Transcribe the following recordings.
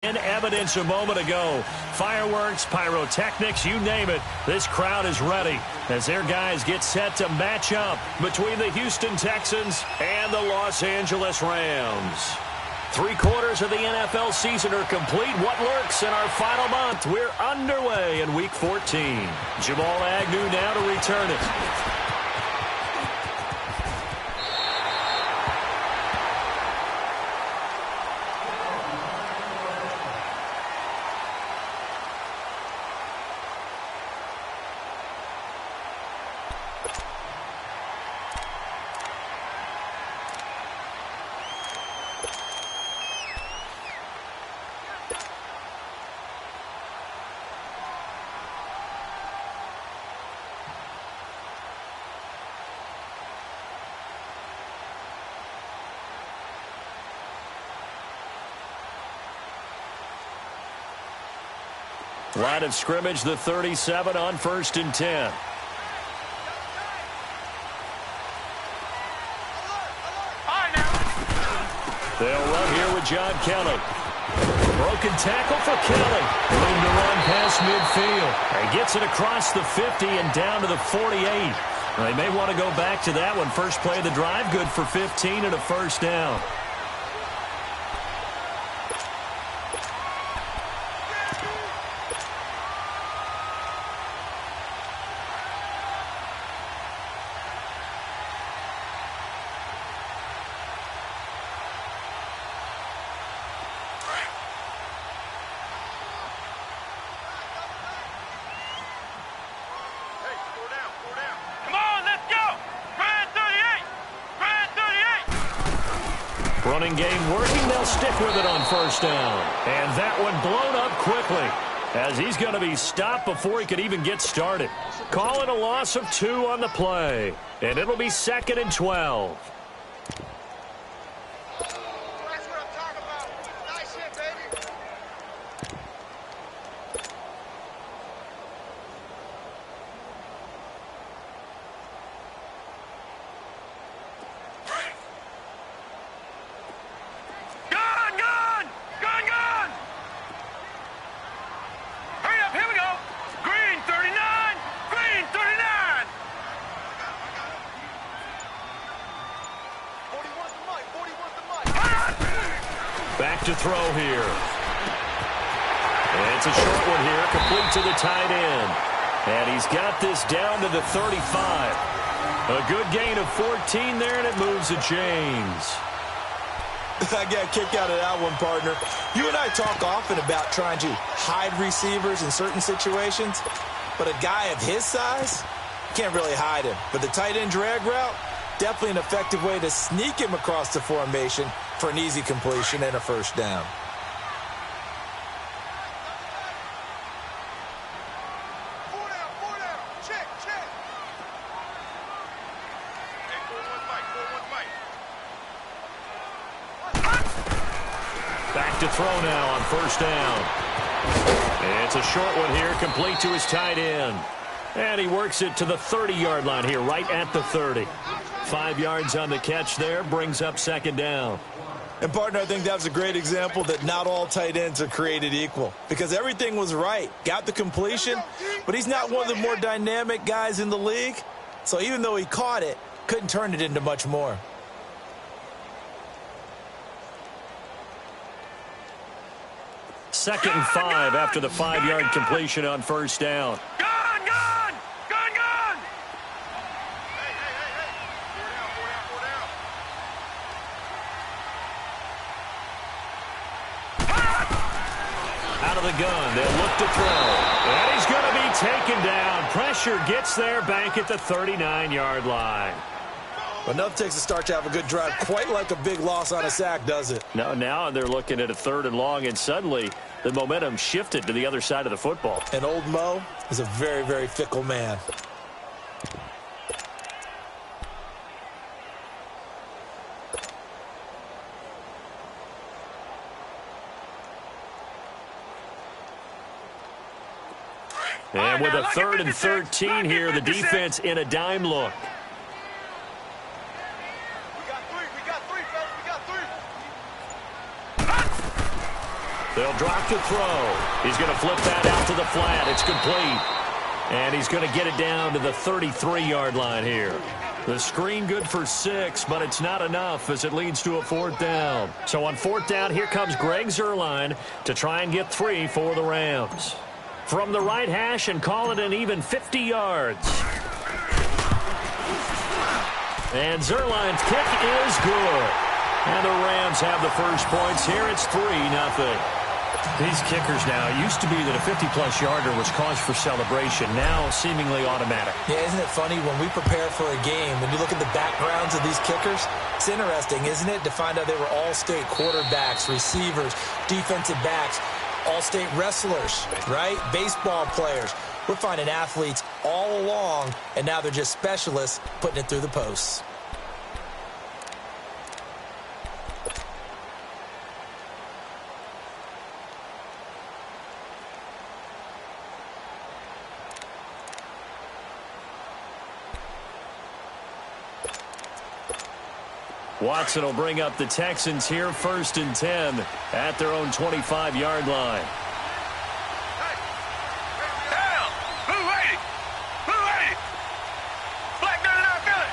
In evidence a moment ago. Fireworks, pyrotechnics, you name it. This crowd is ready as their guys get set to match up between the Houston Texans and the Los Angeles Rams. 3/4 of the NFL season are complete. What lurks in our final month? We're underway in Week 14. Jamal Agnew now to return it. Line of scrimmage, the 37 on 1st and 10. They'll run here with John Kelly. Broken tackle for Kelly. Room to run past midfield. He gets it across the 50 and down to the 48. They may want to go back to that one. First play of the drive, good for 15 and a first down. Running game working. They'll stick with it on 1st down. And that one blown up quickly as he's going to be stopped before he could even get started. Call it a loss of 2 on the play. And it'll be 2nd and 12. That's what I'm talking about. Nice hit, baby. Back to throw here. And it's a short one here, complete to the tight end. And he's got this down to the 35. A good gain of 14 there, and it moves the chains. I got a kick out of that one, partner. You and I talk often about trying to hide receivers in certain situations, but a guy of his size, can't really hide him. But the tight end drag route, definitely an effective way to sneak him across the formation for an easy completion and a first down. Four down. Check. Hey, 4-1 fight. Back to throw now on 1st down. It's a short one here, complete to his tight end. And he works it to the 30-yard line here, right at the 30. 5 yards on the catch there, brings up 2nd down. And, partner, I think that was a great example that not all tight ends are created equal, because everything was right. Got the completion, but he's not one of the more dynamic guys in the league. So even though he caught it, couldn't turn it into much more. Second and 5 after the 5-yard completion on 1st down. Out of the gun, they'll look to throw. And he's going to be taken down. Pressure gets there, back at the 39-yard line. But enough takes a start to have a good drive, quite like a big loss on a sack, does it? No, now they're looking at a 3rd and long, and suddenly the momentum shifted to the other side of the football. And old Mo is a very, very fickle man. And with a 3rd and 13 here, the defense in a dime look. We got three, fellas. We got three. They'll He'll drop to throw. He's going to flip that out to the flat. It's complete. And he's going to get it down to the 33-yard line here. The screen good for 6, but it's not enough as it leads to a 4th down. So on 4th down, here comes Greg Zuerlein to try and get 3 for the Rams. From the right hash and call it an even 50 yards. And Zuerlein's kick is good. And the Rams have the first points here. It's 3-0. These kickers now, it used to be that a 50-plus yarder was cause for celebration. Now seemingly automatic. Yeah, isn't it funny when we prepare for a game, when you look at the backgrounds of these kickers, it's interesting, isn't it, to find out they were all-state quarterbacks, receivers, defensive backs, all-state wrestlers, right? Baseball players. We're finding athletes all along, and now they're just specialists putting it through the posts. Watson will bring up the Texans here, 1st and 10 at their own 25-yard line. Down! Blue 80! Blue 80! Black 99 Philly!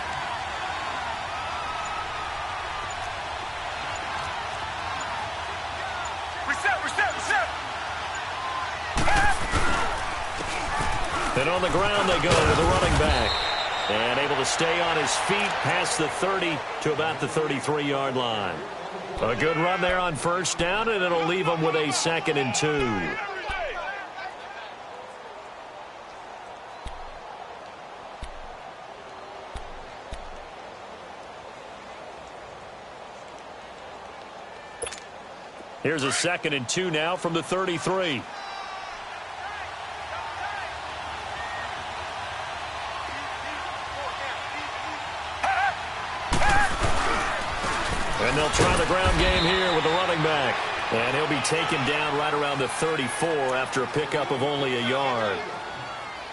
Reset! And on the ground they go with the running back. And able to stay on his feet past the 30 to about the 33-yard line. A good run there on 1st down, and it'll leave him with a 2nd and 2. Here's a 2nd and 2 now from the 33. And they'll try the ground game here with the running back. And he'll be taken down right around the 34 after a pickup of only a yard.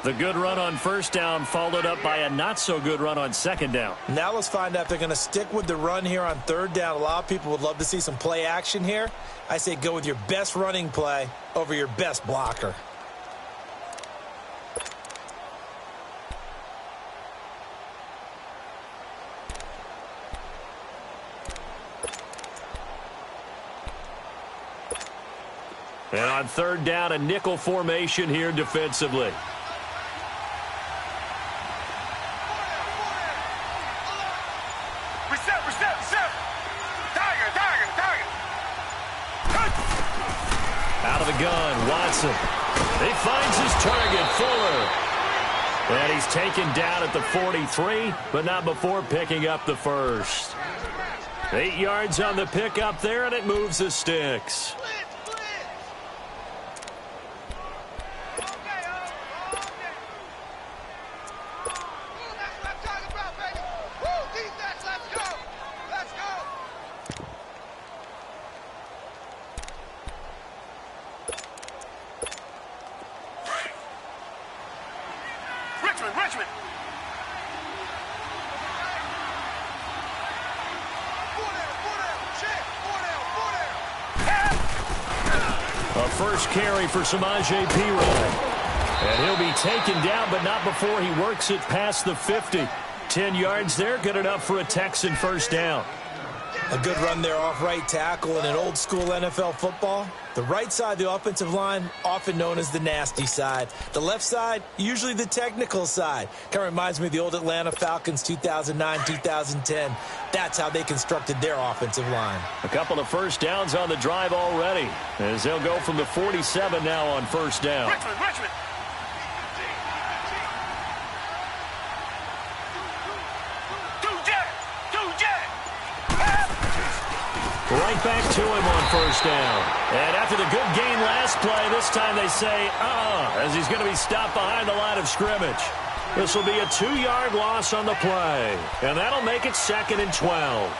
The good run on 1st down followed up by a not-so-good run on 2nd down. Now let's find out if they're going to stick with the run here on 3rd down. A lot of people would love to see some play action here. I say go with your best running play over your best blocker. And on 3rd down, a nickel formation here defensively. Reset! Tiger! Out of the gun, Watson. He finds his target, Fuller. And he's taken down at the 43, but not before picking up the 1st. 8 yards on the pickup there, and it moves the sticks. Richmond! A first carry for Samaje Perine. And he'll be taken down, but not before he works it past the 50. 10 yards there, good enough for a Texan 1st down. A good run there off right tackle in an old-school NFL football. The right side of the offensive line, often known as the nasty side. The left side, usually the technical side. Kind of reminds me of the old Atlanta Falcons 2009, 2010. That's how they constructed their offensive line. A couple of 1st downs on the drive already, as they'll go from the 47 now on 1st down. Richmond! Right back to him on 1st down. And after the good gain last play, this time they say, as he's going to be stopped behind the line of scrimmage. This will be a 2-yard loss on the play. And that'll make it 2nd and 12.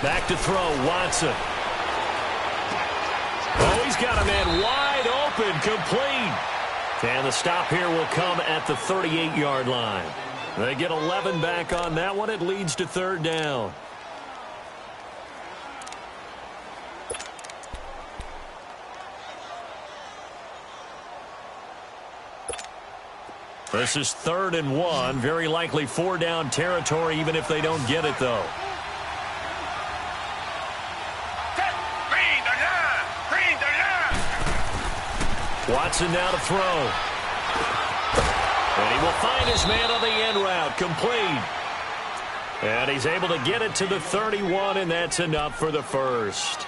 Back to throw, Watson. Oh, he's got a man wide open, complete. And the stop here will come at the 38-yard line. They get 11 back on that one. It leads to third down. This is 3rd and 1. Very likely 4-down territory, even if they don't get it, though. Watson now to throw. And he will find his man on the end route. Complete. And he's able to get it to the 31, and that's enough for the first.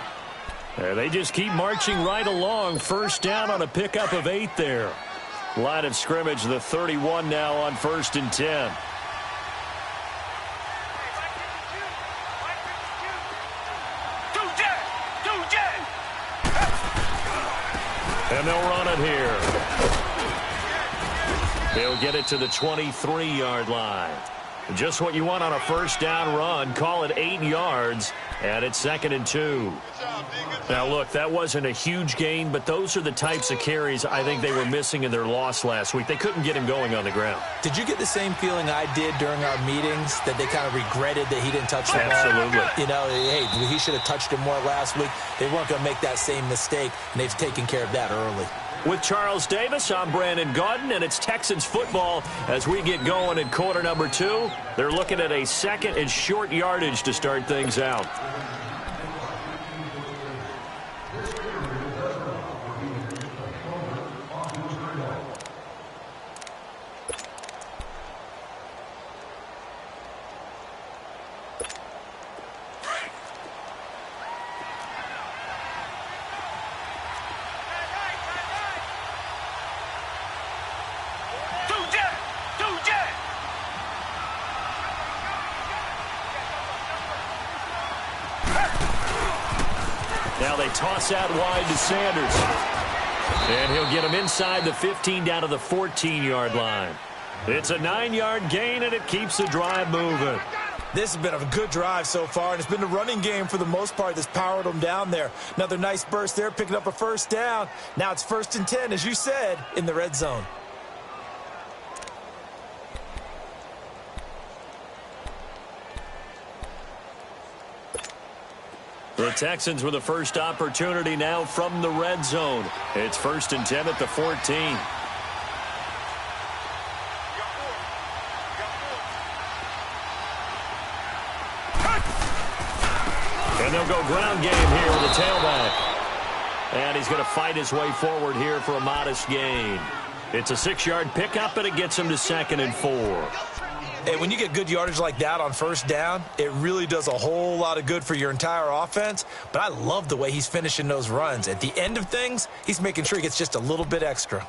And they just keep marching right along. First down on a pickup of 8 there. Line of scrimmage, the 31 now on 1st and 10. And they'll run it here. They'll get it to the 23-yard line. Just what you want on a first down run. Call it 8 yards, and it's 2nd and 2. Now, look, that wasn't a huge gain, but those are the types of carries I think they were missing in their loss last week. They couldn't get him going on the ground. Did you get the same feeling I did during our meetings, that they kind of regretted that he didn't touch the ball? Absolutely. You know, hey, he should have touched him more last week. They weren't going to make that same mistake, and they've taken care of that early. With Charles Davis, I'm Brandon Gaudin, and it's Texans football as we get going in quarter number 2. They're looking at a 2nd and short yardage to start things out. Now they toss out wide to Sanders. And he'll get him inside the 15 down to the 14-yard line. It's a 9-yard gain, and it keeps the drive moving. This has been a good drive so far, and it's been the running game for the most part that's powered them down there. Another nice burst there, picking up a first down. Now it's 1st and 10, as you said, in the red zone. The Texans with the first opportunity now from the red zone. It's 1st and 10 at the 14. And they'll go ground game here with the tailback. And he's going to fight his way forward here for a modest gain. It's a 6-yard pickup, and it gets him to 2nd and 4. Hey, when you get good yardage like that on first down, it really does a whole lot of good for your entire offense. But I love the way he's finishing those runs. At the end of things, he's making sure he gets just a little bit extra.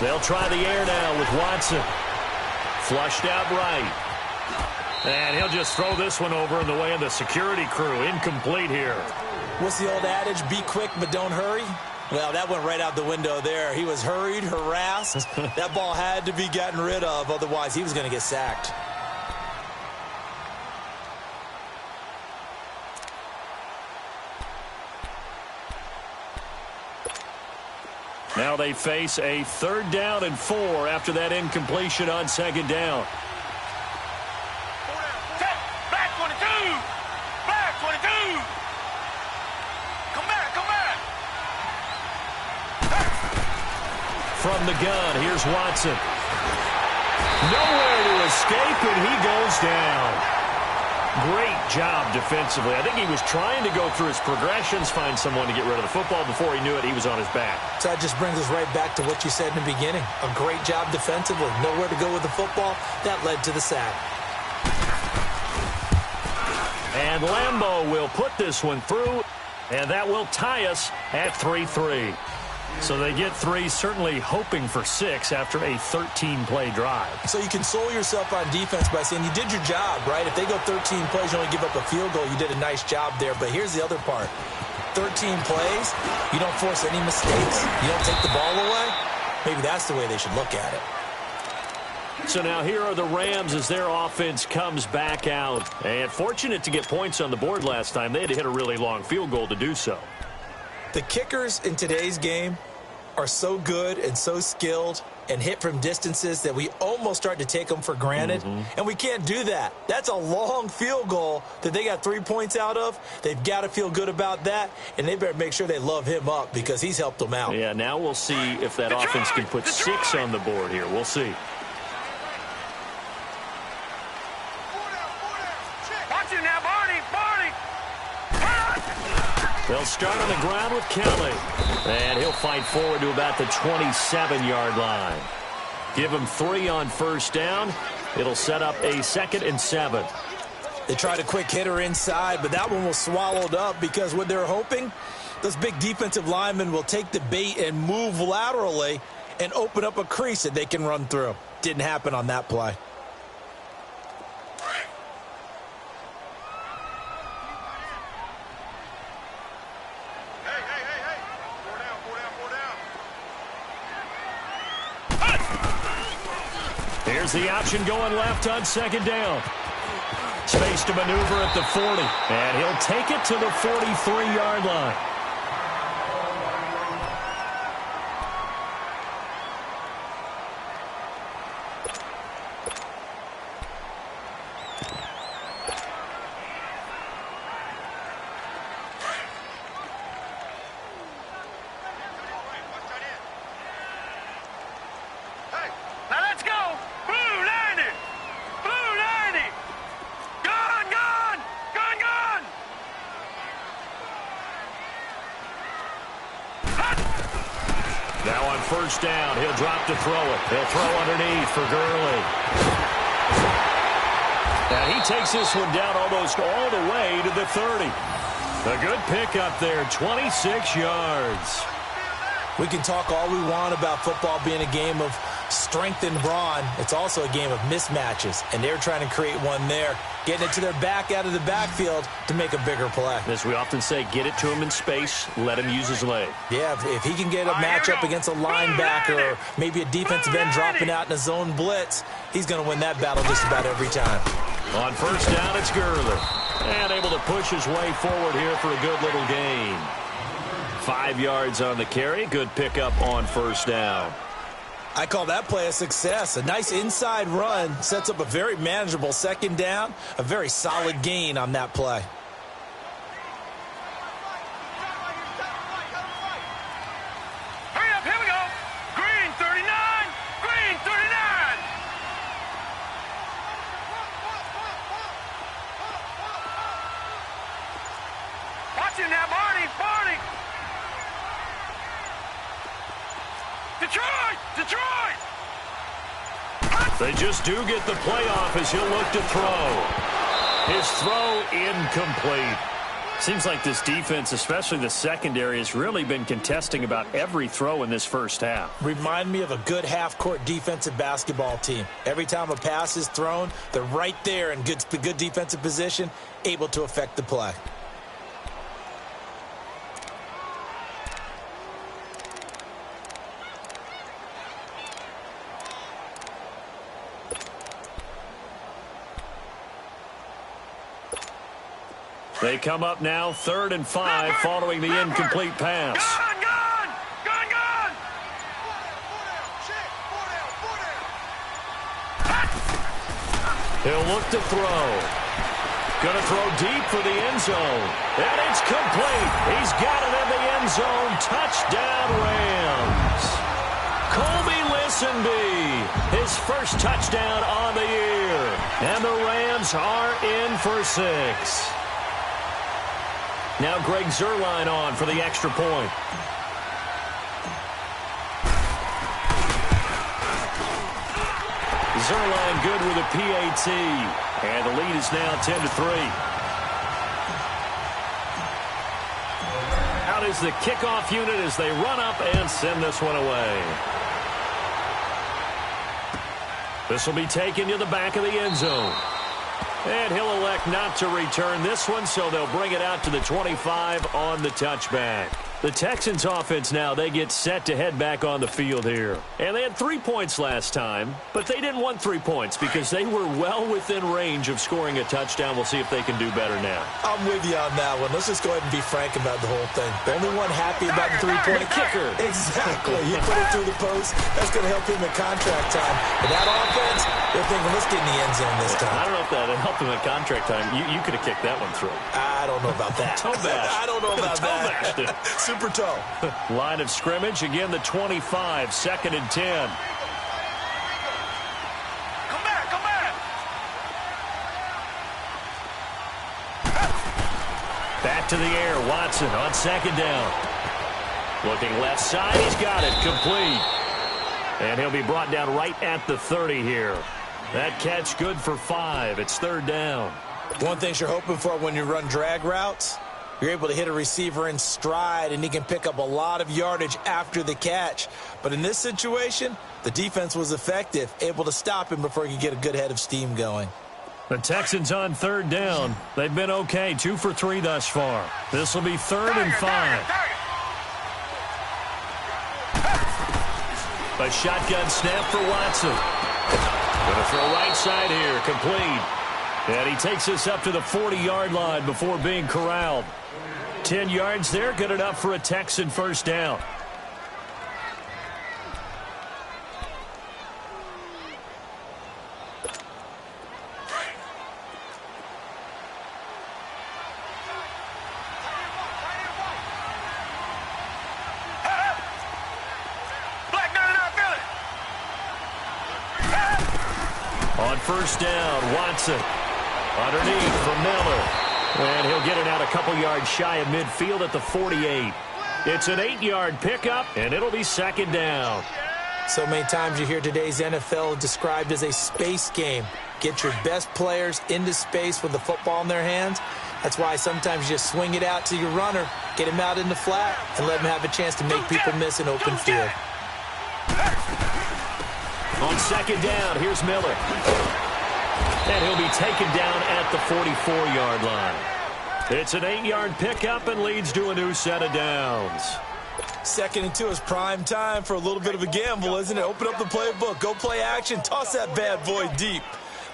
They'll try the air now with Watson. Flushed out right. And he'll just throw this one over in the way of the security crew. Incomplete here. What's the old adage? Be quick, but don't hurry. Well, that went right out the window there. He was hurried, harassed. That ball had to be gotten rid of. Otherwise, he was going to get sacked. Now they face a 3rd down and 4 after that incompletion on 2nd down. Back 22! Back 22! Come back, come back! From the gun, here's Watson. Nowhere to escape, and he goes down. Great job defensively. I think he was trying to go through his progressions, find someone to get rid of the football. Before he knew it, he was on his back. So that just brings us right back to what you said in the beginning. A great job defensively. Nowhere to go with the football. That led to the sack. And Lambeau will put this one through, and that will tie us at 3-3. So they get 3, certainly hoping for 6 after a 13-play drive. So you console yourself on defense by saying you did your job, right? If they go 13 plays, you only give up a field goal, you did a nice job there. But here's the other part. 13 plays, you don't force any mistakes, you don't take the ball away. Maybe that's the way they should look at it. So now here are the Rams as their offense comes back out. And fortunate to get points on the board last time. They had to hit a really long field goal to do so. The kickers in today's game are so good and so skilled and hit from distances that we almost start to take them for granted. And we can't do that. That's a long field goal that they got 3 points out of. They've got to feel good about that, and they better make sure they love him up because he's helped them out. Yeah, now we'll see if that offense can put 6 on the board here. We'll see. Watch it now, Barney. They'll start on the ground with Kelly. And he'll fight forward to about the 27-yard line. Give him 3 on first down. It'll set up a 2nd and 7. They tried a quick hitter inside, but that one was swallowed up because what they're hoping, those big defensive linemen will take the bait and move laterally and open up a crease that they can run through. Didn't happen on that play. Here's the option going left on 2nd down. Space to maneuver at the 40. And he'll take it to the 43-yard line. Now on first down, he'll drop to throw it. He'll throw underneath for Gurley. And he takes this one down almost all the way to the 30. A good pickup there, 26 yards. We can talk all we want about football being a game of strength and brawn. It's also a game of mismatches, and they're trying to create one there, getting it to their back out of the backfield to make a bigger play. As we often say, get it to him in space, let him use his leg. Yeah, if he can get a matchup against a linebacker or maybe a defensive end dropping out in a zone blitz, he's going to win that battle just about every time. On first down, it's Gurley. And able to push his way forward here for a good little gain. 5 yards on the carry. Good pickup on first down. I call that play a success. A nice inside run sets up a very manageable 2nd down. A very solid gain on that play. Hurry up, here we go. Green 39. Green 39. Watch it now, Barney. Detroit! They just do get the playoff as he'll look to throw. His throw incomplete. Seems like this defense, especially the secondary, has really been contesting about every throw in this first half. Remind me of a good half-court defensive basketball team. Every time a pass is thrown, they're right there in good defensive position, able to affect the play. They come up now 3rd and 5 following the incomplete pass. Gone! He'll look to throw. Going to throw deep for the end zone. And it's complete. He's got it in the end zone. Touchdown, Rams. Colby Listenby, his first touchdown on the year. And the Rams are in for 6. Now Greg Zuerlein on for the extra point. Zuerlein good with a PAT. And the lead is now 10-3. Out out is the kickoff unit as they run up and send this one away. This will be taken to the back of the end zone. And he'll elect not to return this one, so they'll bring it out to the 25 on the touchback. The Texans offense now, they get set to head back on the field here. And they had 3 points last time, but they didn't want 3 points because they were well within range of scoring a touchdown. We'll see if they can do better now. I'm with you on that one. Let's just go ahead and be frank about the whole thing. The only one happy about the three-point kicker. Exactly. He put it through the post. That's going to help him at contract time. But that offense, they're thinking, let's get in the end zone this time. I don't know if that helped him at contract time. You could have kicked that one through. I don't know about that. Toe bash. I don't know about that. Super toe. Line of scrimmage, again the 25, 2nd and 10. Come back, come back. Back to the air, Watson on 2nd down. Looking left side, he's got it, complete. And he'll be brought down right at the 30 here. That catch good for 5. It's 3rd down. One thing you're hoping for when you run drag routes, you're able to hit a receiver in stride, and he can pick up a lot of yardage after the catch. But in this situation, the defense was effective, able to stop him before he could get a good head of steam going. The Texans on 3rd down. They've been okay, 2 for 3 thus far. This will be 3rd and 5. A shotgun snap for Watson. Going to throw right side here, complete. And he takes us up to the 40-yard line before being corralled. 10 yards there, good enough for a Texan first down. On 1st down, Watson. Underneath for Miller. And he'll get it out a couple yards shy of midfield at the 48. It's an 8-yard pickup, and it'll be 2nd down. So many times you hear today's NFL described as a space game. Get your best players into space with the football in their hands. That's why sometimes you just swing it out to your runner, get him out in the flat, and let him have a chance to make people miss an open field. On 2nd down, here's Miller. And he'll be taken down at the 44-yard line. It's an 8-yard pickup and leads to a new set of downs. 2nd and 2 is prime time for a little bit of a gamble, isn't it? Open up the playbook, go play action, toss that bad boy deep.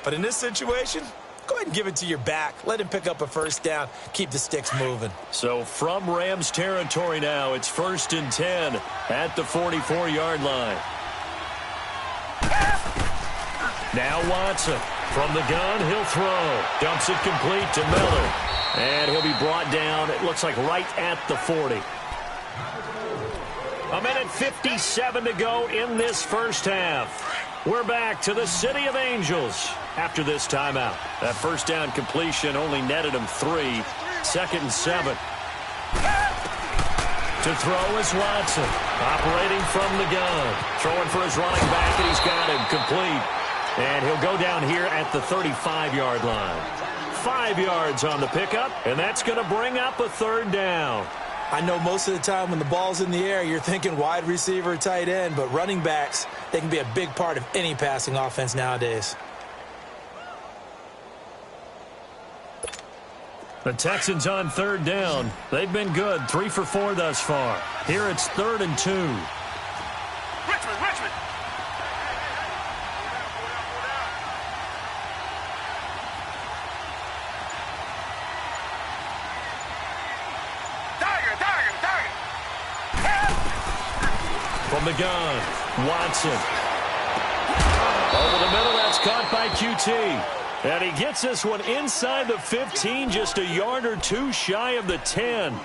But in this situation, go ahead and give it to your back. Let him pick up a 1st down. Keep the sticks moving. So from Rams territory now, it's 1st and 10 at the 44-yard line. Now Watson. From the gun, he'll throw. Dumps it complete to Miller. And he'll be brought down, it looks like right at the 40. 1:57 to go in this first half. We're back to the City of Angels after this timeout. That 1st down completion only netted him 3. 2nd and 7. To throw is Watson. Operating from the gun. Throwing for his running back, and he's got him complete. And he'll go down here at the 35-yard line. 5 yards on the pickup, and that's going to bring up a 3rd down. I know most of the time when the ball's in the air, you're thinking wide receiver, tight end, but running backs, they can be a big part of any passing offense nowadays. The Texans on 3rd down. They've been good, 3 for 4 thus far. Here it's 3rd and 2. Richmond. From the gun, Watson. Over the middle, that's caught by QT. And he gets this one inside the 15, just a yard or 2 shy of the 10.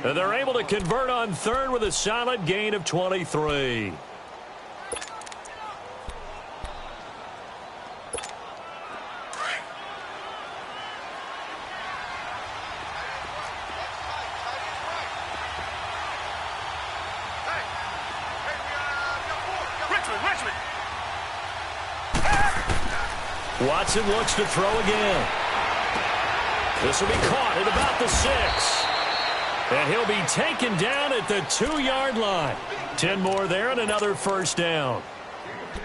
And they're able to convert on 3rd with a solid gain of 23. Watson looks to throw again. This will be caught at about the 6. And he'll be taken down at the 2-yard line. 10 more there and another first down.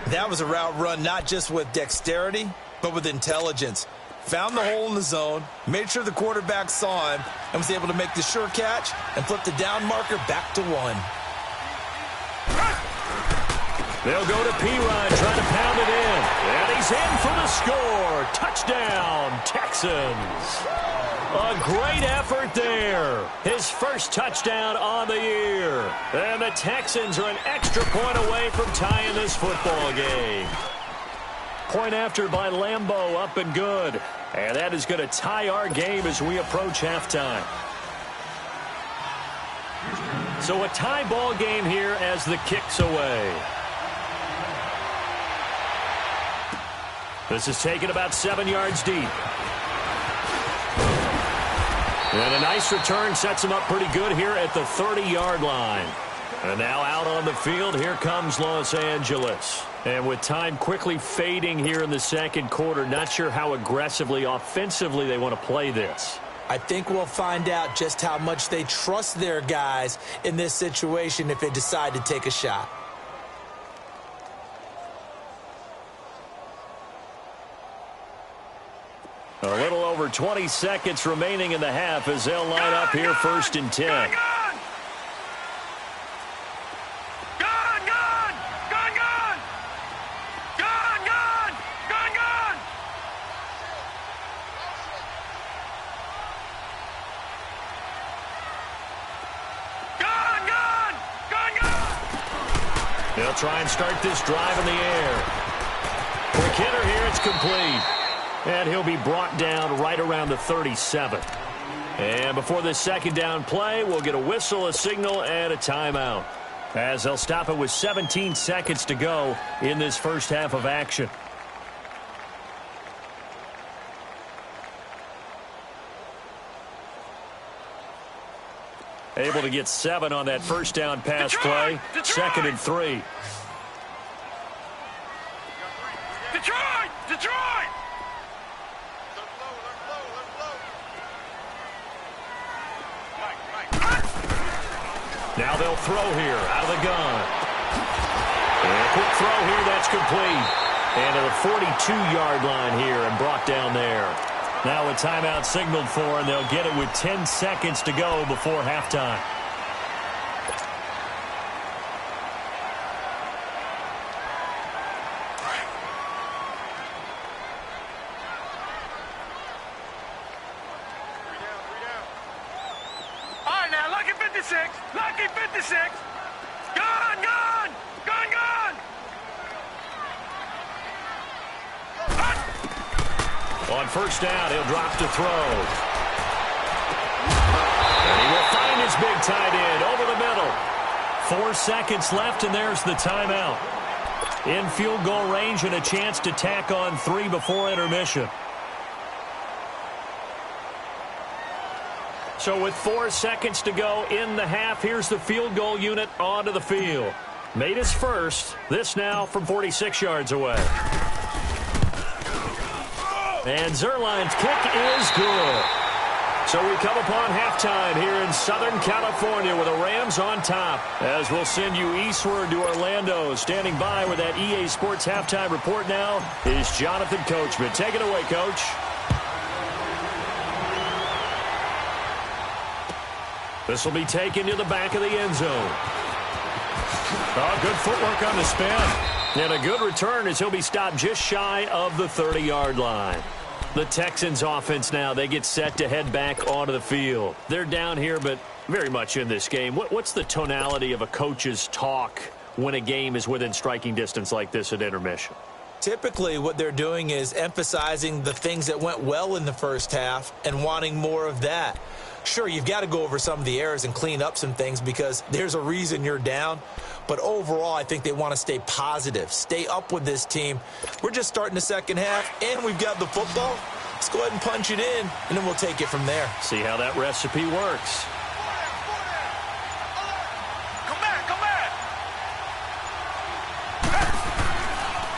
That was a route run not just with dexterity, but with intelligence. Found the hole in the zone, made sure the quarterback saw him, and was able to make the sure catch and flip the down marker back to 1. They'll go to P-Rod, trying to pound it in. And he's in for the score. Touchdown, Texans. A great effort there. His first touchdown on the year. And the Texans are an extra point away from tying this football game. Point after by Lambeau, up and good. And that is going to tie our game as we approach halftime. So a tie ball game here as the kick's away. This is taken about 7 yards deep. And a nice return sets him up pretty good here at the 30-yard line. And now out on the field, here comes Los Angeles. And with time quickly fading here in the second quarter, not sure how aggressively, offensively they want to play this. I think we'll find out just how much they trust their guys in this situation if they decide to take a shot. A little over 20 seconds remaining in the half as they'll line up here first and 10. They'll try and start this drive in the air. Quick hitter here, it's complete. And he'll be brought down right around the 37. And before this second down play, we'll get a whistle, a signal, and a timeout. As they'll stop it with 17 seconds to go in this first half of action. Able to get 7 on that first down pass play. Second and 3. Detroit! Now they'll throw here out of the gun. And a quick throw here, that's complete. And to the 42-yard line here and brought down there. Now a timeout signaled for, and they'll get it with 10 seconds to go before halftime. All right, now, lucky 56. Lucky 56. Gone! On first down, he'll drop to throw. And he will find his big tight end over the middle. 4 seconds left, and there's the timeout. In field goal range and a chance to tack on 3 before intermission. So with 4 seconds to go in the half, here's the field goal unit onto the field. Made his first. This now from 46 yards away. And Zerline's kick is good. So we come upon halftime here in Southern California with the Rams on top. As we'll send you eastward to Orlando. Standing by with that EA Sports halftime report now is Jonathan Coachman. Take it away, Coach. This will be taken to the back of the end zone. Oh, good footwork on the spin. And a good return as he'll be stopped just shy of the 30-yard line. The Texans offense now, they get set to head back onto the field. They're down here, but very much in this game. What's the tonality of a coach's talk when a game is within striking distance like this at intermission? Typically, what they're doing is emphasizing the things that went well in the first half and wanting more of that. Sure, you've got to go over some of the errors and clean up some things because there's a reason you're down. But overall, I think they want to stay positive, stay up with this team. We're just starting the second half, and we've got the football. Let's go ahead and punch it in, and then we'll take it from there. See how that recipe works. Come back!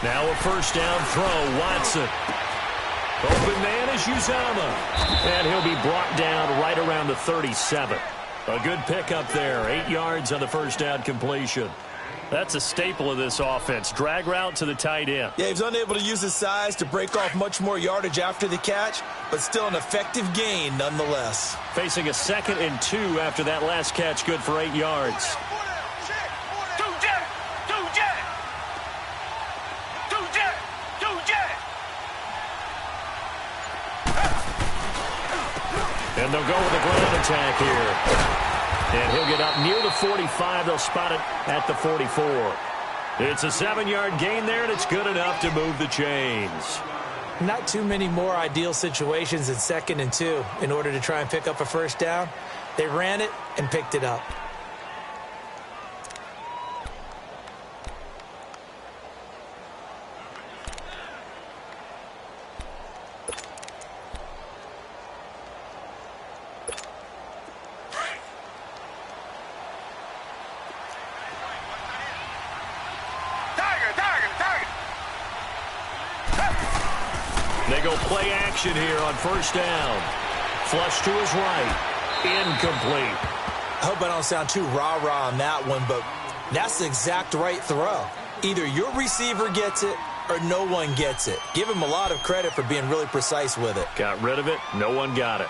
Now a first down throw, Watson. Open man is Uzama. And he'll be brought down right around the 37. A good pickup there. 8 yards on the first down completion. That's a staple of this offense. Drag route to the tight end. Yeah, he's unable to use his size to break off much more yardage after the catch, but still an effective gain nonetheless. Facing a 2nd and 2 after that last catch, good for 8 yards. And they'll go with a ground attack here. And he'll get up near the 45. They'll spot it at the 44. It's a 7-yard gain there, and it's good enough to move the chains. Not too many more ideal situations in 2nd and 2 in order to try and pick up a first down. They ran it and picked it up. They go play action here on first down. Flush to his right. Incomplete. I hope I don't sound too rah-rah on that one, but that's the exact right throw. Either your receiver gets it or no one gets it. Give him a lot of credit for being really precise with it. Got rid of it. No one got it.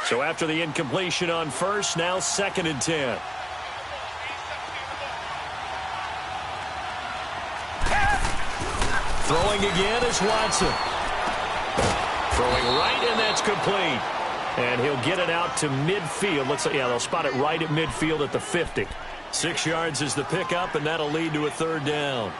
So after the incompletion on first, now 2nd and 10. Throwing again is Watson. Throwing right, and that's complete. And he'll get it out to midfield. Looks like, yeah, they'll spot it right at midfield at the 50. 6 yards is the pickup, and that'll lead to a 3rd down.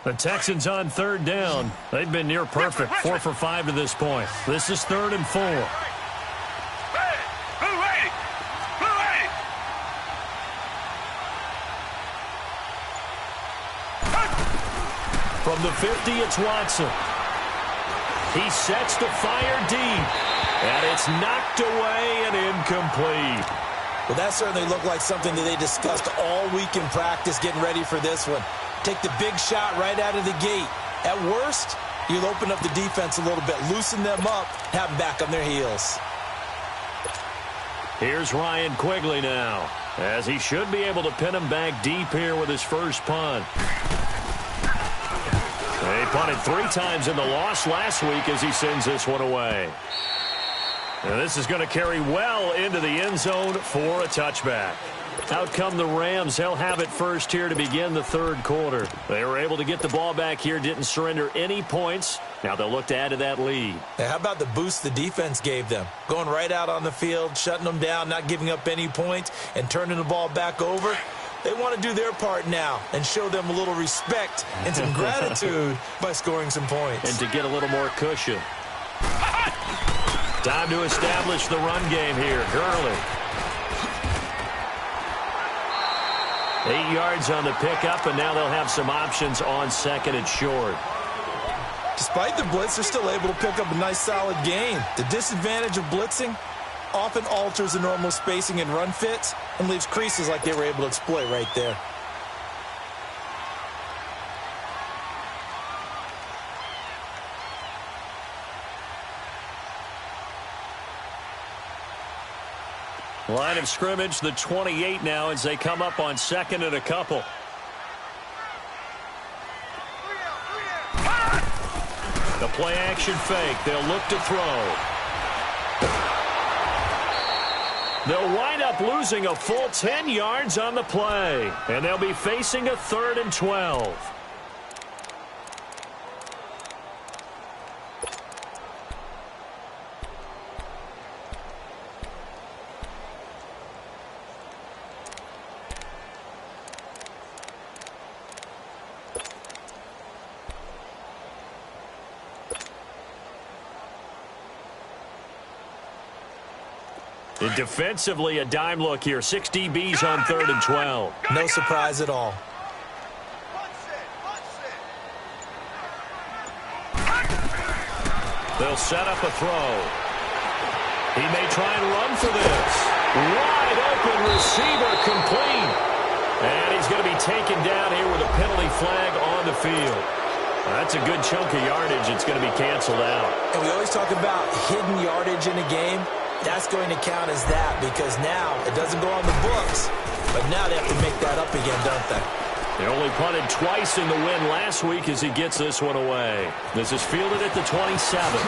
The Texans on 3rd down. They've been near perfect. 4 for 5 to this point. This is 3rd and 4. From the 50, it's Watson. He sets to fire deep. And it's knocked away and incomplete. Well, that certainly looked like something that they discussed all week in practice getting ready for this one. Take the big shot right out of the gate. At worst, you'll open up the defense a little bit, loosen them up, have them back on their heels. Here's Ryan Quigley now, as he should be able to pin him back deep here with his first punt. They punted 3 times in the loss last week as he sends this one away. And this is going to carry well into the end zone for a touchback. Out come the Rams. They'll have it first here to begin the 3rd quarter. They were able to get the ball back here, didn't surrender any points. Now they'll look to add to that lead. How about the boost the defense gave them? Going right out on the field, shutting them down, not giving up any points, and turning the ball back over. They want to do their part now and show them a little respect and some gratitude by scoring some points. And to get a little more cushion. Time to establish the run game here. Gurley. 8 yards on the pickup, and now they'll have some options on 2nd and short. Despite the blitz, they're still able to pick up a nice solid gain. The disadvantage of blitzing often alters the normal spacing and run fits and leaves creases like they were able to exploit right there. Line of scrimmage, the 28 now as they come up on 2nd and a couple. The play action fake. They'll look to throw. They'll wind up losing a full 10 yards on the play. And they'll be facing a 3rd and 12. And defensively, a dime look here. 6 DBs on 3rd and 12. No surprise at all. They'll set up a throw. He may try and run for this. Wide open receiver complete. And he's going to be taken down here with a penalty flag on the field. That's a good chunk of yardage. It's going to be canceled out. And we always talk about hidden yardage in a game. That's going to count as that because now it doesn't go on the books, but now they have to make that up again, don't they? They only punted twice in the win last week as he gets this one away. This is fielded at the 27.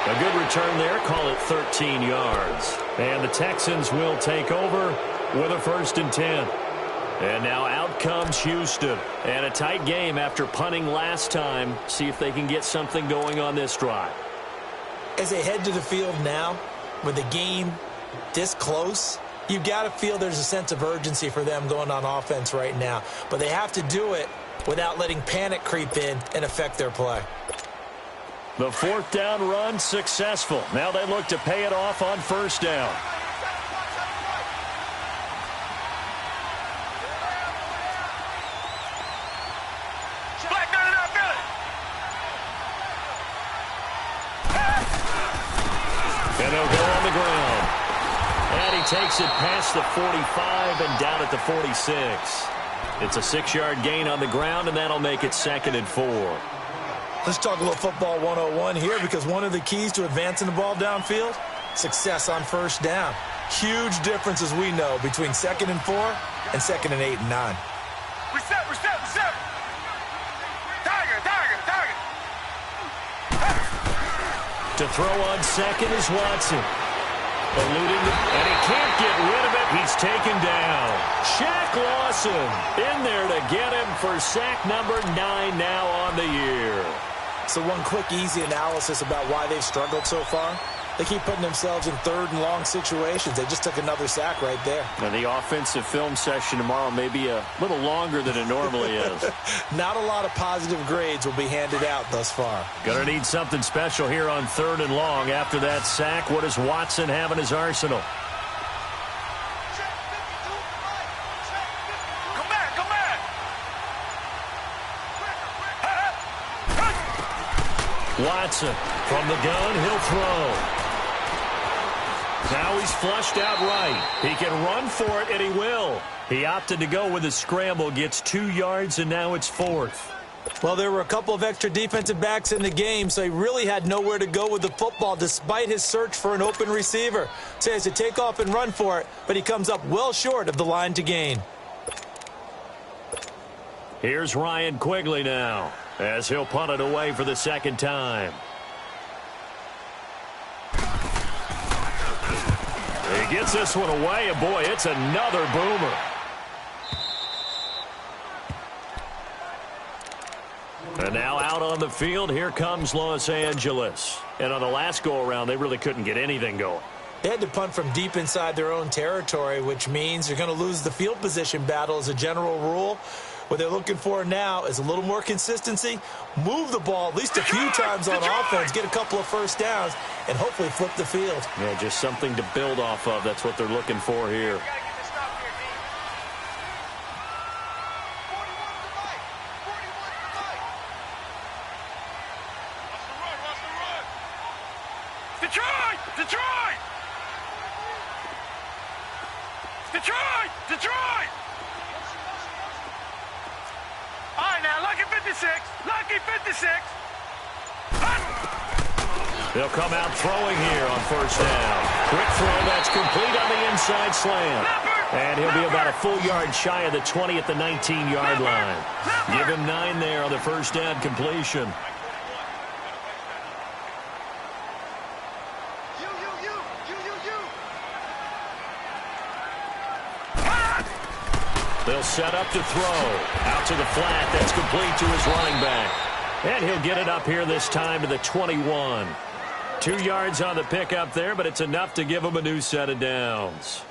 A good return there. Call it 13 yards. And the Texans will take over with a 1st and 10. And now out comes Houston. And a tight game after punting last time. See if they can get something going on this drive. As they head to the field now, with the game this close, you've got to feel there's a sense of urgency for them going on offense right now. But they have to do it without letting panic creep in and affect their play. The 4th down run successful. Now they look to pay it off on 1st down. And they'll go on the ground. And he takes it past the 45 and down at the 46. It's a 6-yard gain on the ground, and that'll make it 2nd and 4. Let's talk a little football 101 here because one of the keys to advancing the ball downfield, success on 1st down. Huge difference, as we know, between 2nd and 4 and 2nd and 8 and 9. Reset. Target. To throw on 2nd is Watson. Eluding and he can't get rid of it. He's taken down. Shaq Lawson in there to get him for sack number 9 now on the year. So one quick, easy analysis about why they've struggled so far. They keep putting themselves in 3rd and long situations. They just took another sack right there. And the offensive film session tomorrow may be a little longer than it normally is. Not a lot of positive grades will be handed out thus far. Gonna need something special here on 3rd and long. After that sack, what does Watson have in his arsenal? Come back. Watson from the gun, he'll throw. Now he's flushed out right. He can run for it, and he will. He opted to go with a scramble, gets 2 yards, and now it's 4th. Well, there were a couple of extra defensive backs in the game, so he really had nowhere to go with the football despite his search for an open receiver. So he has to take off and run for it, but he comes up well short of the line to gain. Here's Ryan Quigley now, as he'll punt it away for the 2nd time. He gets this one away, and boy, it's another boomer. And now out on the field, here comes Los Angeles. And on the last go-around, they really couldn't get anything going. They had to punt from deep inside their own territory, which means you're going to lose the field position battle as a general rule. What they're looking for now is a little more consistency, move the ball at least a few times on offense, get a couple of 1st downs, and hopefully flip the field. Yeah, just something to build off of. That's what they're looking for here. Detroit! All right, now, lucky 56. They'll come out throwing here on 1st down. Quick throw, that's complete on the inside slant. And he'll be about a full yard shy of the 20 at the 19-yard line. Give him 9 there on the 1st down completion. They'll set up to throw. Out to the flat. That's complete to his running back. And he'll get it up here this time to the 21. 2 yards on the pickup there, but it's enough to give him a new set of downs.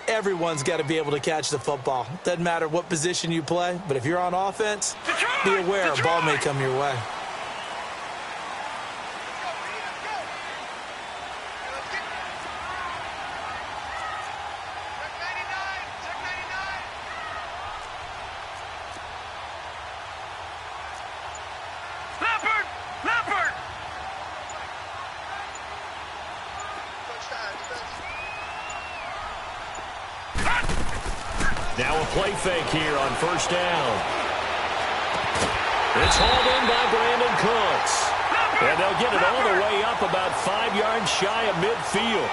Everyone's got to be able to catch the football. Doesn't matter what position you play, but if you're on offense, be aware a ball may come your way. Leopard! Now a play fake here on first down. It's hauled in by Brandon Cooks. And they'll get it all the way up about 5 yards shy of midfield.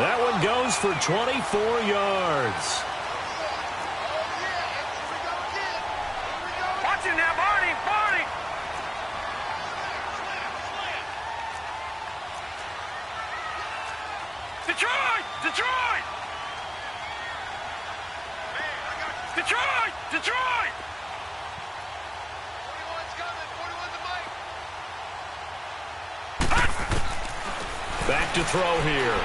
That one goes for 24 yards. Watch it now, Barney, Barney. Detroit, Detroit. Detroit, Detroit. 41's coming, 41's the mic. Back to throw here.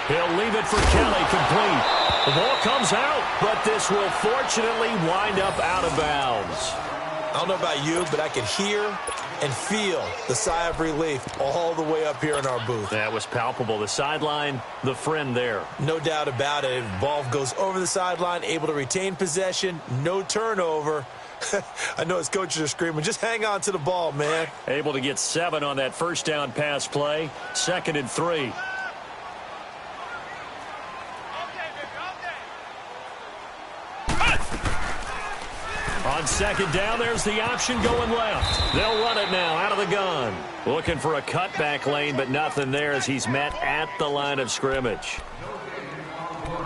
He'll leave it for Kelly, complete. The ball comes out, but this will fortunately wind up out of bounds. I don't know about you, but I could hear and feel the sigh of relief all the way up here in our booth. That was palpable. The sideline, the friend there. No doubt about it. Ball goes over the sideline, able to retain possession, no turnover. I know his coaches are screaming, just hang on to the ball, man. Able to get 7 on that first down pass play. 2nd and 3. On 2nd down, there's the option going left. They'll run it now out of the gun. Looking for a cutback lane, but nothing there as he's met at the line of scrimmage.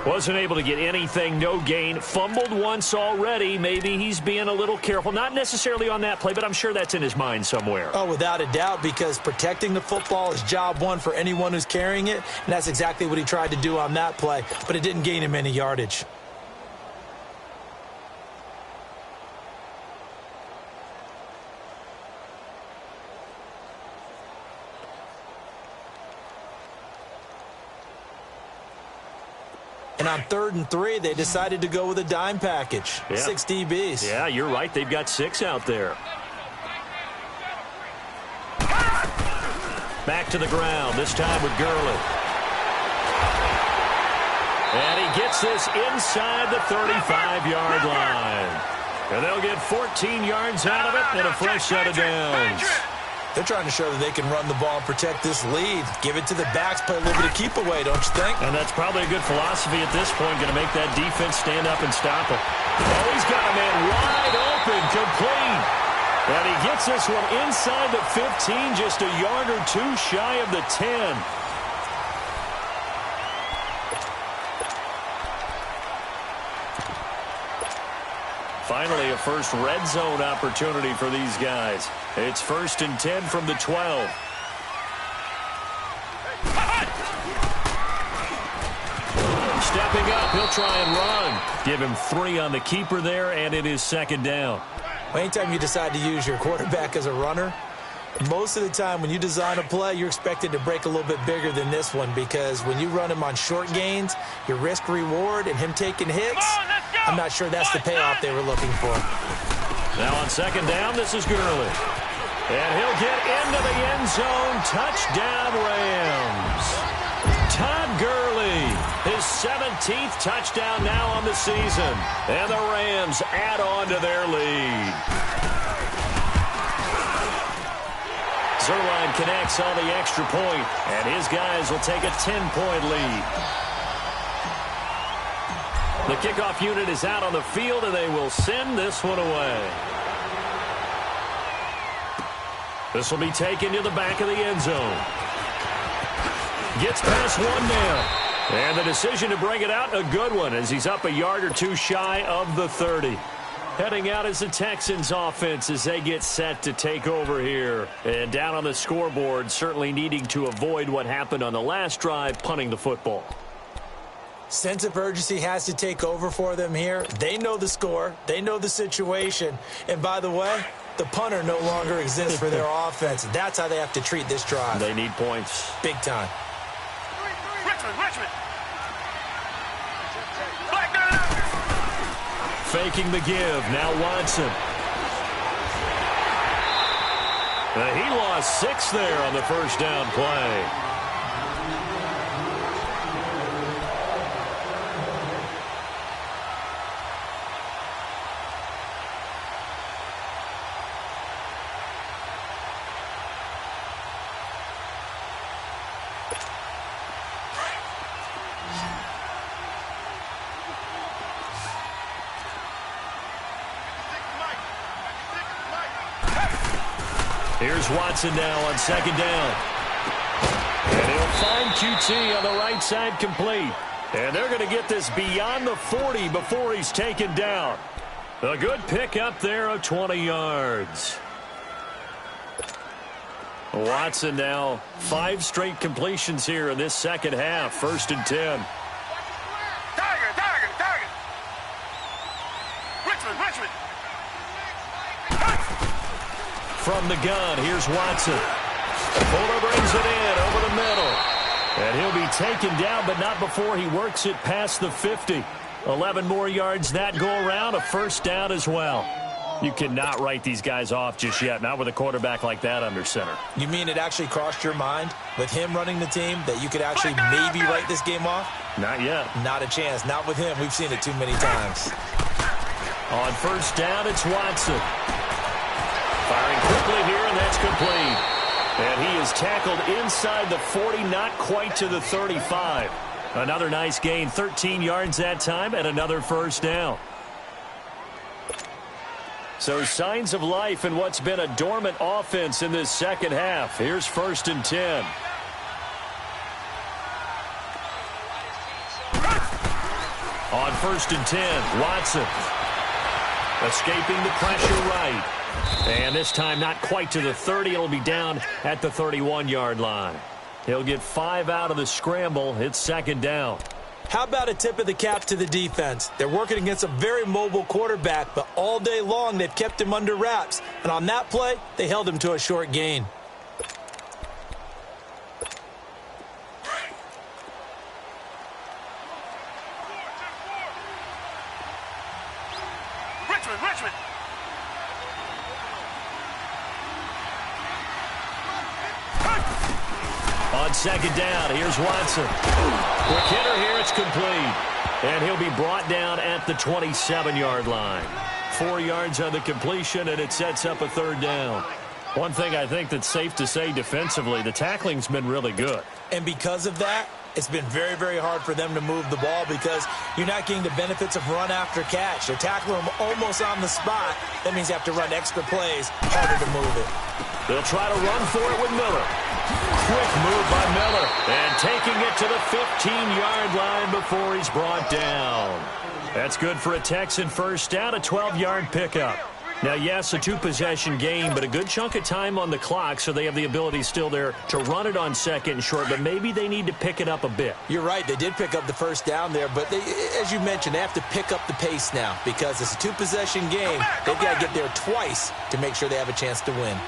Wasn't able to get anything, no gain. Fumbled once already. Maybe he's being a little careful. Not necessarily on that play, but I'm sure that's in his mind somewhere. Oh, without a doubt, because protecting the football is job one for anyone who's carrying it, and that's exactly what he tried to do on that play, but it didn't gain him any yardage. And on 3rd and 3, they decided to go with a dime package. Yeah. 6 DBs. Yeah, you're right. They've got 6 out there. Back to the ground, this time with Gurley. And he gets this inside the 35-yard line. And they'll get 14 yards out of it and a fresh set of downs. They're trying to show that they can run the ball and protect this lead. Give it to the backs, play a little bit of keep away, don't you think? And that's probably a good philosophy at this point, going to make that defense stand up and stop it. Oh, he's got a man wide open, complete. And he gets this one inside the 15, just a yard or 2 shy of the 10. Finally, a first red zone opportunity for these guys. It's 1st and 10 from the 12. Stepping up, he'll try and run. Give him 3 on the keeper there, and it is 2nd down. Well, anytime you decide to use your quarterback as a runner, most of the time when you design a play, you're expected to break a little bit bigger than this one, because when you run him on short gains, your risk-reward and him taking hits, I'm not sure that's the payoff they were looking for. Now on 2nd down, this is Gurley. And he'll get into the end zone. Touchdown, Rams. Todd Gurley, his 17th touchdown now on the season. And the Rams add on to their lead. Zerline connects on the extra point, and his guys will take a 10-point lead. The kickoff unit is out on the field, and they will send this one away. This will be taken to the back of the end zone. Gets past 1 now. And the decision to bring it out, a good one, as he's up a yard or 2 shy of the 30. Heading out is the Texans offense as they get set to take over here. And down on the scoreboard, certainly needing to avoid what happened on the last drive, punting the football. Sense of urgency has to take over for them here. They know the score. They know the situation. And by the way, the punter no longer exists for their offense. That's how they have to treat this drive. They need points. Big time. Richmond. Faking the give. Now Watson. He lost 6 there on the first down play. Here's Watson now on second down. And he'll find QT on the right side, complete. And they're going to get this beyond the 40 before he's taken down. A good pick up there of 20 yards. Watson now 5 straight completions here in this second half. 1st and 10. Tiger. Richmond. From the gun, here's Watson. Fuller brings it in over the middle. And he'll be taken down, but not before he works it past the 50. 11 more yards that go around, a 1st down as well. You cannot write these guys off just yet, not with a quarterback like that under center. You mean it actually crossed your mind with him running the team that you could actually maybe write this game off? Not yet. Not a chance. Not with him. We've seen it too many times. On 1st down, it's Watson. Firing quickly here, and that's complete. And he is tackled inside the 40, not quite to the 35. Another nice gain, 13 yards that time, and another 1st down. So signs of life in what's been a dormant offense in this second half. Here's 1st and 10. On 1st and 10, Watson. Escaping the pressure right. And this time not quite to the 30. It'll be down at the 31-yard line. He'll get 5 out of the scramble. It's 2nd down. How about a tip of the cap to the defense? They're working against a very mobile quarterback, but all day long they've kept him under wraps. And on that play, they held him to a short gain. Richmond. On 2nd down, here's Watson. Quick hitter here, it's complete. And he'll be brought down at the 27-yard line. 4 yards on the completion, and it sets up a 3rd down. One thing I think that's safe to say defensively, the tackling's been really good. And because of that, it's been very, very hard for them to move the ball because you're not getting the benefits of run after catch. They're tackling them almost on the spot. That means you have to run extra plays, harder to move it. They'll try to run for it with Miller. Quick move by Miller. And taking it to the 15-yard line before he's brought down. That's good for a Texan 1st down, a 12-yard pickup. Now, yes, a 2-possession game, but a good chunk of time on the clock, so they have the ability still there to run it on 2nd and short, but maybe they need to pick it up a bit. You're right. They did pick up the 1st down there, but as you mentioned, they have to pick up the pace now because it's a 2-possession game. They've got to get there twice to make sure they have a chance to win.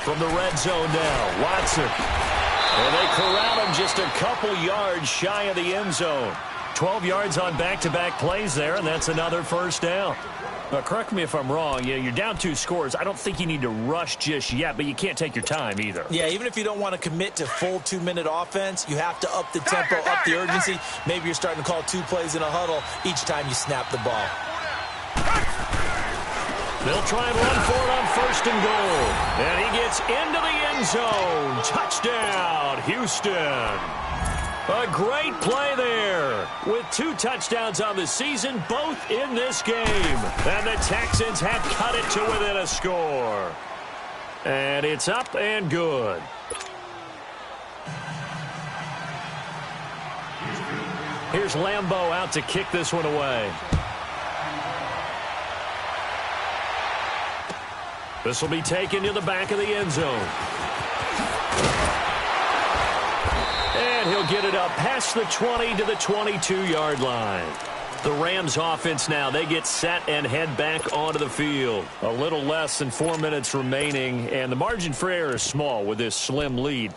From the red zone now, Watson. And they corral him just a couple yards shy of the end zone. 12 yards on back-to-back plays there, and that's another 1st down. Now, correct me if I'm wrong. You're down 2 scores. I don't think you need to rush just yet, but you can't take your time either. Yeah, even if you don't want to commit to full 2-minute offense, you have to up the tempo, up the urgency. Maybe you're starting to call 2 plays in a huddle each time you snap the ball. They'll try and run for it on 1st and goal. And he gets into the end zone. Touchdown, Houston. A great play there with 2 touchdowns on the season, both in this game. And the Texans have cut it to within a score. And it's up and good. Here's Lambeau out to kick this one away. This will be taken to the back of the end zone. And he'll get it up past the 20 to the 22-yard line. The Rams offense now, they get set and head back onto the field. A little less than 4 minutes remaining, and the margin for error is small with this slim lead.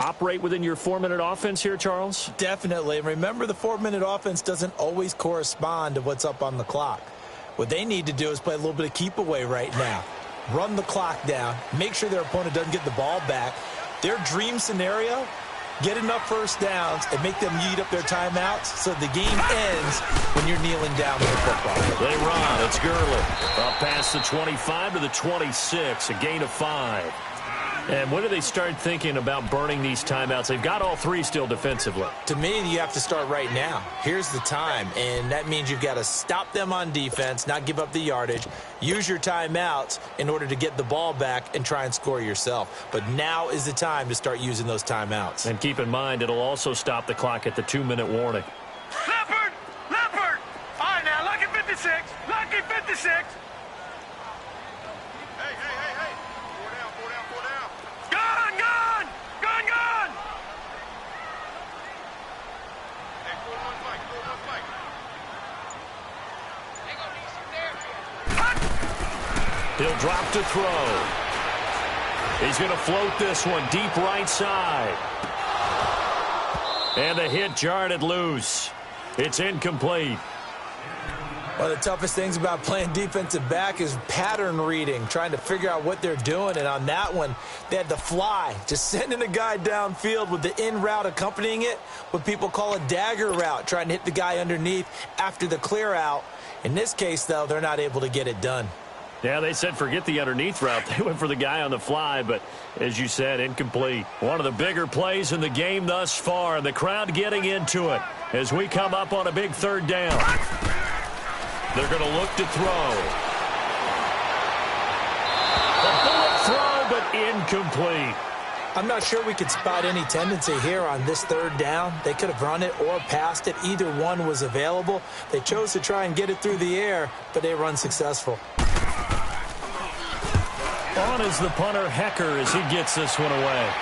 Operate within your 4-minute offense here, Charles? Definitely. And remember, the 4-minute offense doesn't always correspond to what's up on the clock. What they need to do is play a little bit of keep away right now. Run the clock down. Make sure their opponent doesn't get the ball back. Their dream scenario, get enough 1st downs and make them eat up their timeouts so the game ends when you're kneeling down with the football. They run. It's Gurley. Up past the 25 to the 26, a gain of 5. And when do they start thinking about burning these timeouts? They've got all three still defensively. To me, you have to start right now. Here's the time, and that means you've got to stop them on defense, not give up the yardage, use your timeouts in order to get the ball back and try and score yourself. But now is the time to start using those timeouts. And keep in mind, it'll also stop the clock at the 2-minute warning. Leopard! Leopard! All right, now, lucky 56. Lucky 56. Hey. Four down. Gun! Hey, 4-1 fight. He'll drop to throw. He's going to float this one deep right side. And the hit jarred it loose. It's incomplete. One of the toughest things about playing defensive back is pattern reading, trying to figure out what they're doing. And on that one, they had the fly, just sending a guy downfield with the in route accompanying it, what people call a dagger route, trying to hit the guy underneath after the clear out. In this case, though, they're not able to get it done. Yeah, they said forget the underneath route. They went for the guy on the fly, but as you said, incomplete. One of the bigger plays in the game thus far, and the crowd getting into it as we come up on a big third down. They're going to look to throw. A bullet throw, but incomplete. I'm not sure we could spot any tendency here on this third down. They could have run it or passed it. Either one was available. They chose to try and get it through the air, but they were unsuccessful. On is the punter, Hecker, as he gets this one away.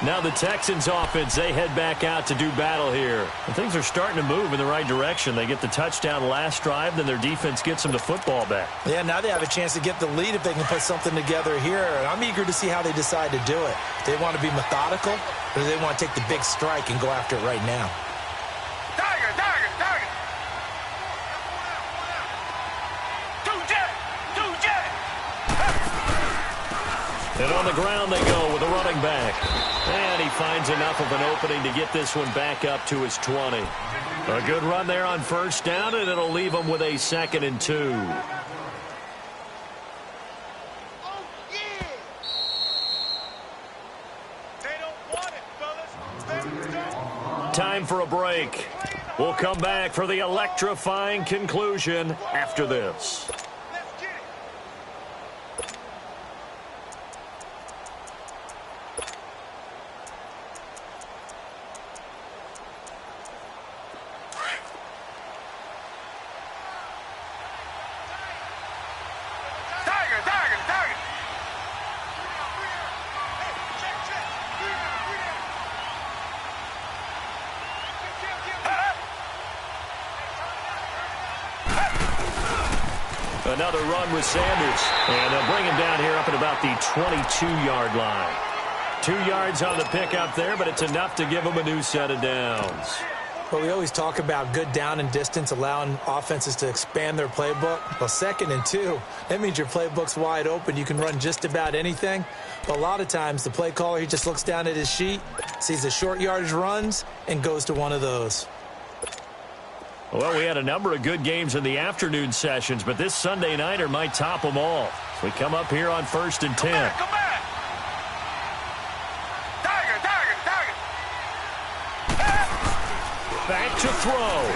Now the Texans offense, they head back out to do battle here. And things are starting to move in the right direction. They get the touchdown last drive, then their defense gets them the football back. Yeah, now they have a chance to get the lead if they can put something together here. And I'm eager to see how they decide to do it. Do they want to be methodical, or do they want to take the big strike and go after it right now? Tiger. Two jet. And on the ground they go with a running back. And he finds enough of an opening to get this one back up to his 20. A good run there on first down, and it'll leave him with a 2nd and 2. They don't want it, fellas. Time for a break. We'll come back for the electrifying conclusion after this. Let's get it. Tiger. Another run with Sanders. And they'll bring him down here up at about the 22-yard line. 2 yards on the pickup there, but it's enough to give him a new set of downs. Well, we always talk about good down and distance, allowing offenses to expand their playbook. Well, 2nd and 2, that means your playbook's wide open. You can run just about anything. But a lot of times, the play caller, he just looks down at his sheet, sees the short yardage runs, and goes to one of those. Well, we had a number of good games in the afternoon sessions, but this Sunday nighter might top them all. So we come up here on 1st and 10. Come back. Tiger. Back to throw.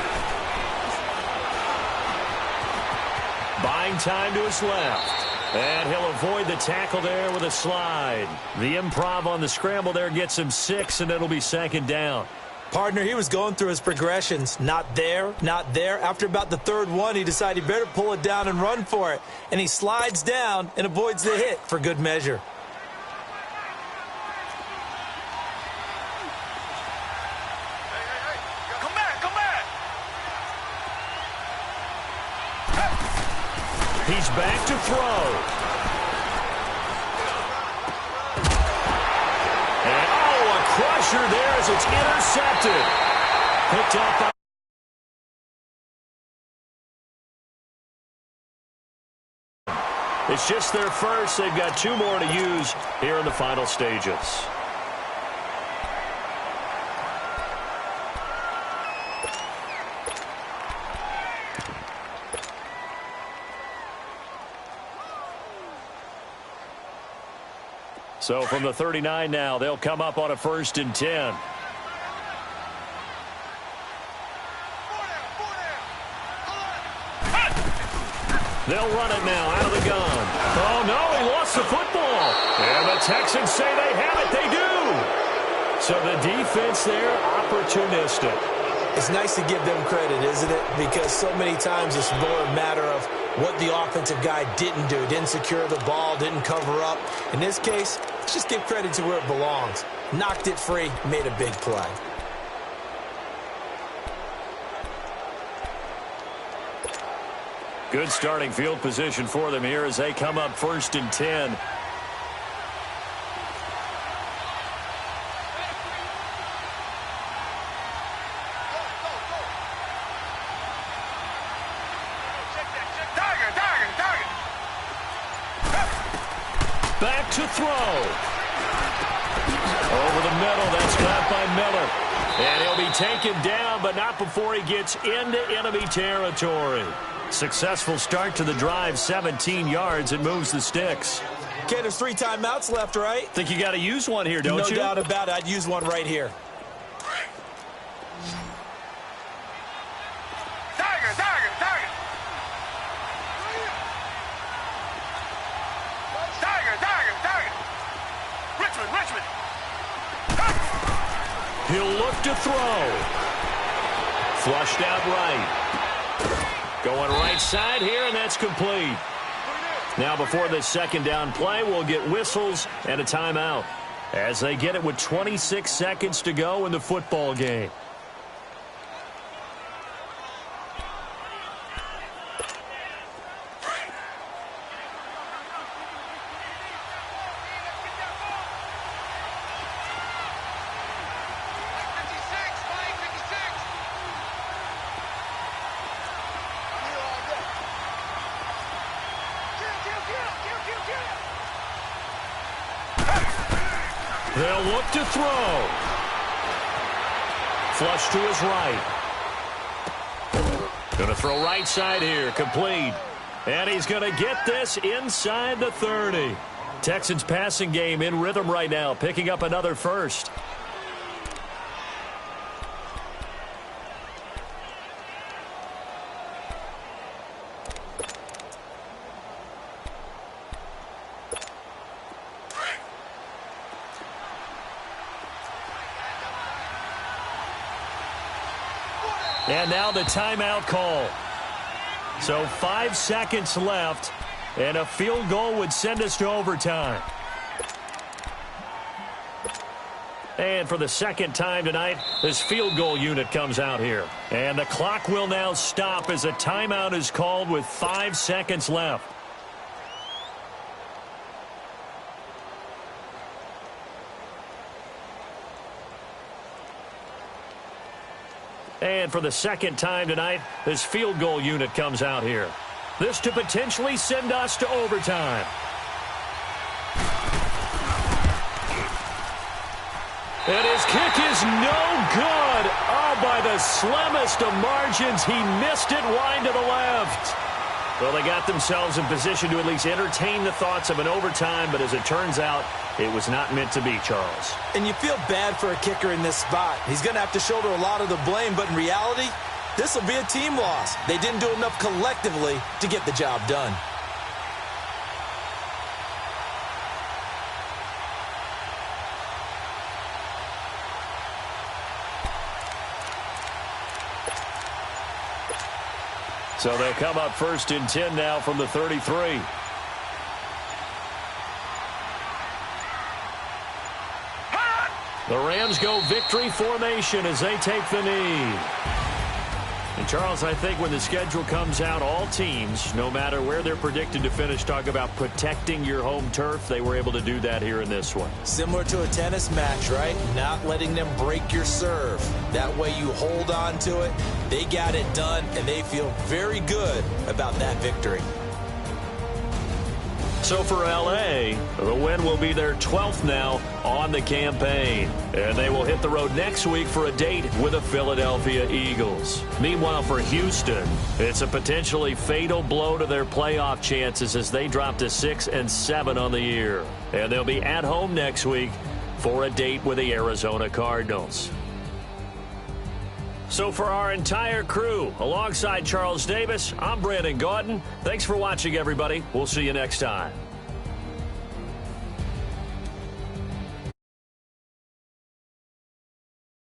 Buying time to his left. And he'll avoid the tackle there with a slide. The improv on the scramble there gets him 6, and it'll be 2nd down. Partner, he was going through his progressions. Not there. After about the 3rd one, he decided he better pull it down and run for it. And he slides down and avoids the hit for good measure. Come back. He's back to throw. Crusher there as it's intercepted. Picked up by it's just their first. They've got 2 more to use here in the final stages. So from the 39 now, they'll come up on a 1st and 10. They'll run it now out of the gun. Oh, no, he lost the football. And the Texans say they have it. They do. So the defense there, opportunistic. It's nice to give them credit, isn't it? Because so many times it's more a matter of what the offensive guy didn't do. Didn't secure the ball, didn't cover up. In this case, let's just give credit to where it belongs. Knocked it free, made a big play. Good starting field position for them here as they come up 1st and 10. Back to throw. Over the middle, that's caught by Miller. And he'll be taken down, but not before he gets into enemy territory. Successful start to the drive, 17 yards, and moves the sticks. Okay, there's 3 timeouts left, right? Think you got to use one here, don't you? No doubt about it. I'd use one right here. Richmond. He'll look to throw. Flushed out right. Going right side here, and that's complete. Now before this 2nd down play, we'll get whistles and a timeout as they get it with 26 seconds to go in the football game. They'll look to throw. Flush to his right. Going to throw right side here. Complete. And he's going to get this inside the 30. Texans passing game in rhythm right now, picking up another first. And now the timeout call. So 5 seconds left, and a field goal would send us to overtime. And for the 2nd time tonight, this field goal unit comes out here. And the clock will now stop as a timeout is called with 5 seconds left. And for the 2nd time tonight, this field goal unit comes out here. This to potentially send us to overtime. And his kick is no good. Oh, by the slimmest of margins, he missed it wide to the left. Well, they got themselves in position to at least entertain the thoughts of an overtime, but as it turns out, it was not meant to be, Charles. And you feel bad for a kicker in this spot. He's going to have to shoulder a lot of the blame, but in reality, this will be a team loss. They didn't do enough collectively to get the job done. So they'll come up 1st and 10 now from the 33. The Rams go victory formation as they take the knee. And, Charles, I think when the schedule comes out, all teams, no matter where they're predicted to finish, talk about protecting your home turf. They were able to do that here in this one. Similar to a tennis match, right? Not letting them break your serve. That way you hold on to it. They got it done, and they feel very good about that victory. So for L.A., the win will be their 12th now on the campaign. And they will hit the road next week for a date with the Philadelphia Eagles. Meanwhile, for Houston, it's a potentially fatal blow to their playoff chances as they drop to 6-7 on the year. And they'll be at home next week for a date with the Arizona Cardinals. So for our entire crew, alongside Charles Davis, I'm Brandon Gaudin. Thanks for watching, everybody. We'll see you next time.